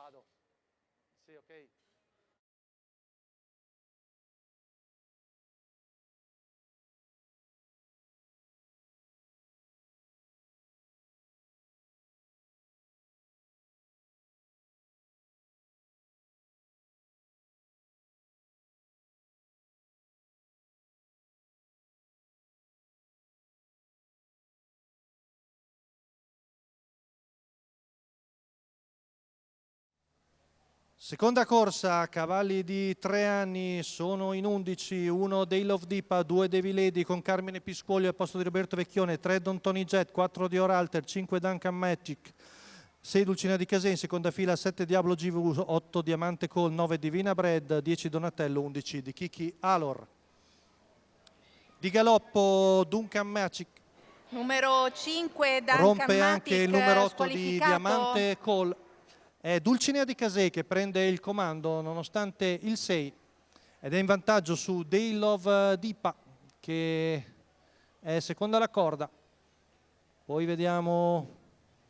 vado. Sì, ok. Seconda corsa, cavalli di 3 anni, sono in 11, 1 Day Love Dipa, 2 Devi Lady con Carmine Piscoglio al posto di Roberto Vecchione, 3 Don Tony Jet, 4 Dior Alter, 5 Duncan Magic, 6 Dulcinea di Casè in seconda fila, 7 Diablo GV, 8 Diamante Call, 9 Divina Bread, 10 Donatello, 11 di Kiki Alor. Di galoppo Duncan Magic. Numero 5 Duncan Rompe anche il numero 8 di squalificato. Diamante Call. È Dulcinea di Casè che prende il comando nonostante il 6 ed è in vantaggio su Day Love Dipa che è seconda alla corda. Poi vediamo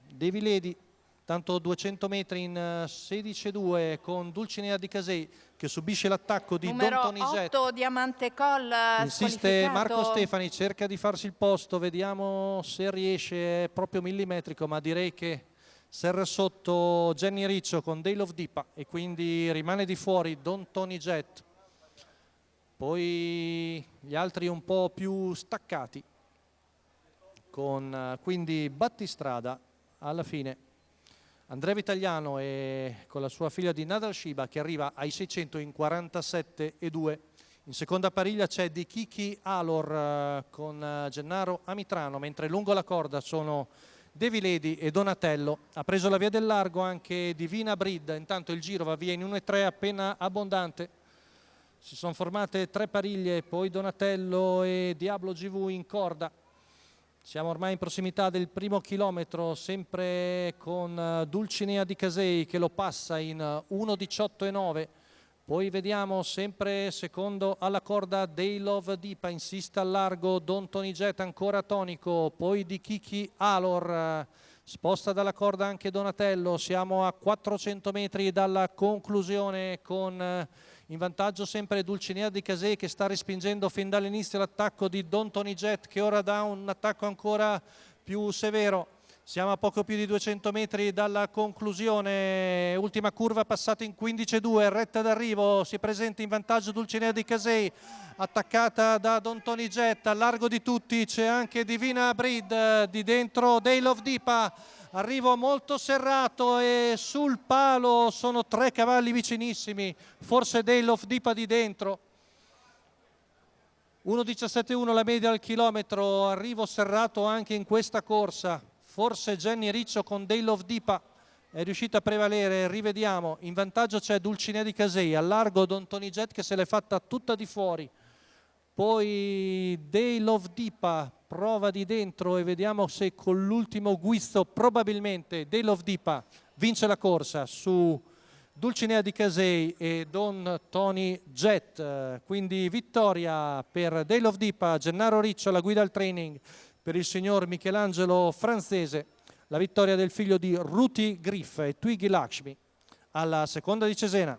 Devi Lady, tanto 200 metri in 16,2 con Dulcinea di Casè che subisce l'attacco di numero Don Tony Jet. 8 Diamante Call Insiste Marco Stefani, cerca di farsi il posto, vediamo se riesce, è proprio millimetrico, ma direi che serra sotto Jenny Riccio con Day Love Dipa e quindi rimane di fuori Don Tony Jet. Poi gli altri un po' più staccati con quindi Battistrada alla fine. Andrea Vitagliano e con la sua figlia di Nadal Shiba che arriva ai 600 in 47,2. In seconda pariglia c'è di Kiki Alor con Gennaro Amitrano, mentre lungo la corda sono Devi Lady e Donatello. Ha preso la via del largo anche Divina Breed, intanto il giro va via in 1,3 appena abbondante. Si sono formate 3 pariglie, poi Donatello e Diablo GV in corda. Siamo ormai in prossimità del primo chilometro, sempre con Dulcinea di Casei che lo passa in 1,18,9. Poi vediamo sempre secondo alla corda Day Love Dipa, insiste al largo Don Tony Jet ancora tonico, poi di Kiki Alor, sposta dalla corda anche Donatello. Siamo a 400 metri dalla conclusione con in vantaggio sempre Dulcinea di Casè che sta respingendo fin dall'inizio l'attacco di Don Tony Jet che ora dà un attacco ancora più severo. Siamo a poco più di 200 metri dalla conclusione, ultima curva passata in 15,2, retta d'arrivo, si presenta in vantaggio Dulcinea di Casei, attaccata da Don Tony Jet, a largo di tutti c'è anche Divina Breed, di dentro Day Love Dipa, arrivo molto serrato e sul palo sono 3 cavalli vicinissimi, forse Day Love Dipa di dentro. 1,17,1 la media al chilometro, arrivo serrato anche in questa corsa. Forse Jenny Riccio con Day Love Dipa è riuscita a prevalere, rivediamo, in vantaggio c'è Dulcinea di Casei, al largo Don Tony Jet che se l'è fatta tutta di fuori, poi Day Love Dipa prova di dentro e vediamo se con l'ultimo guizzo probabilmente Day Love Dipa vince la corsa su Dulcinea di Casei e Don Tony Jet, quindi vittoria per Day Love Dipa, Gennaro Riccio alla guida al training, per il signor Michelangelo Franzese, la vittoria del figlio di Ruti Griff e Twiggy Lakshmi alla seconda di Cesena.